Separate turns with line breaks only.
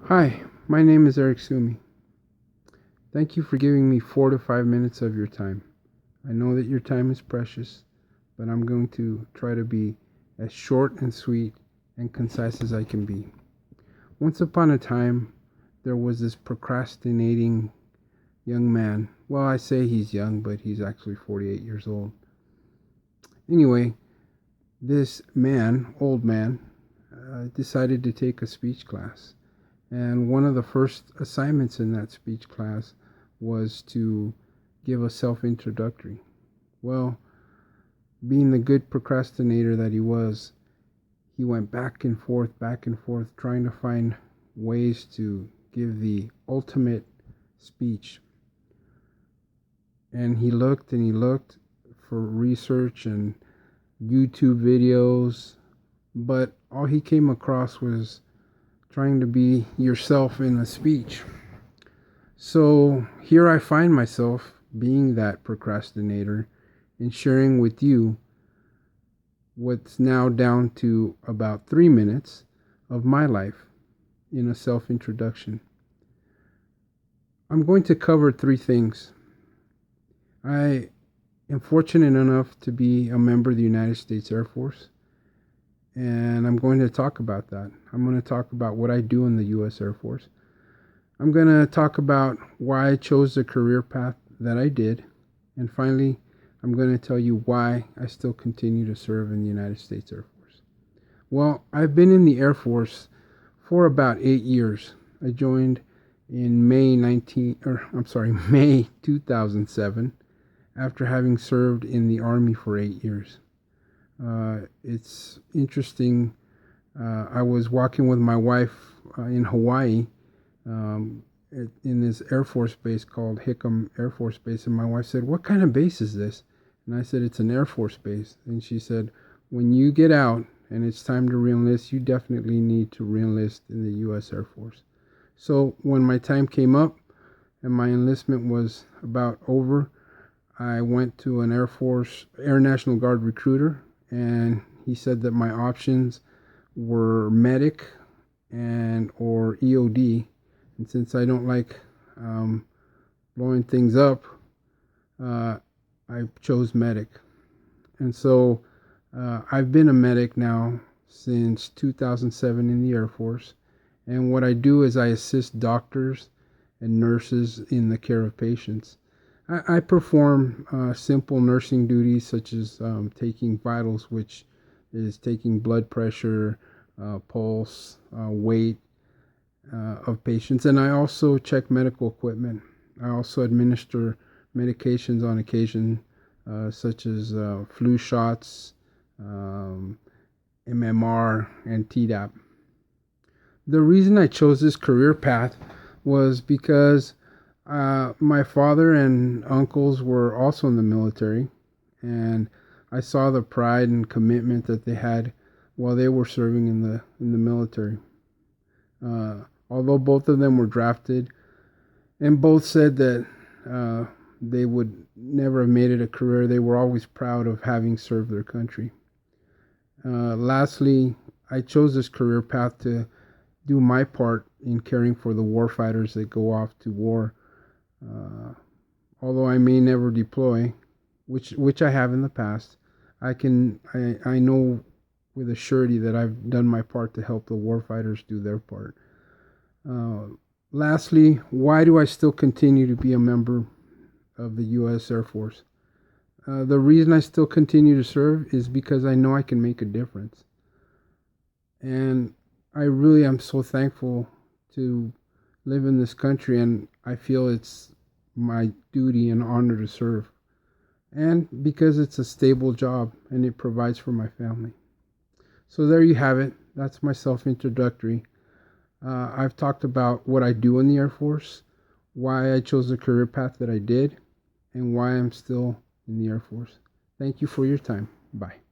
Hi, my name is Eric Sumi. Thank you for giving me 4 to 5 minutes of your time. I know that your time is precious, but I'm going to try to be as short and sweet and concise as I can be. Once upon a time, there was this procrastinating young man. Well, I say he's young, but he's actually 48 years old. Anyway, this old man, decided to take a speech class. And one of the first assignments in that speech class was to give a self introductory. Well, being the good procrastinator that he was, he went back and forth, trying to find ways to give the ultimate speech. And he looked for research and YouTube videos, but all he came across was trying to be yourself in a speech. So here I find myself being that procrastinator and sharing with you what's now down to about 3 minutes of my life in a self introduction. I'm going to cover three things. I am fortunate enough to be a member of the United States Air Force, and I'm going to talk about that. I'm going to talk about what I do in the U.S. Air Force. I'm going to talk about why I chose the career path that I did. And finally, I'm going to tell you why I still continue to serve in the United States Air Force. Well, I've been in the Air Force for about 8 years. I joined in May 2007 after having served in the Army for 8 years. It's interesting. I was walking with my wife in Hawaii, um, in this Air Force base called Hickam Air Force Base. And my wife said, "What kind of base is this?" And I said, "It's an Air Force base." And she said, "When you get out and it's time to reenlist, you definitely need to reenlist in the U.S. Air Force." So when my time came up and my enlistment was about over, I went to an Air National Guard recruiter, and he said that my options were medic and or EOD. And since I don't like blowing things up, uh, I chose medic. And so I've been a medic now since 2007 in the Air Force. And what I do is I assist doctors and nurses in the care of patients. I perform simple nursing duties such as taking vitals, which is taking blood pressure, pulse, weight, of patients, and I also check medical equipment. I also administer medications on occasion, such as flu shots, um, MMR, and Tdap. The reason I chose this career path was because my father and uncles were also in the military, and I saw the pride and commitment that they had while they were serving in the military. Although both of them were drafted, and both said that they would never have made it a career, they were always proud of having served their country. Lastly, I chose this career path to do my part in caring for the warfighters that go off to war. Uh, Although I may never deploy, which I have in the past, I know with a surety that I've done my part to help the warfighters do their part. Uh, Lastly, why do I still continue to be a member of the U.S. Air Force? The reason I still continue to serve is because I know I can make a difference. And I really am so thankful to live in this country, and I feel it's my duty and honor to serve. And because it's a stable job and it provides for my family. So there you have it. That's my self introductory. I've talked about what I do in the Air Force, why I chose the career path that I did, and why I'm still in the Air Force. Thank you for your time. Bye.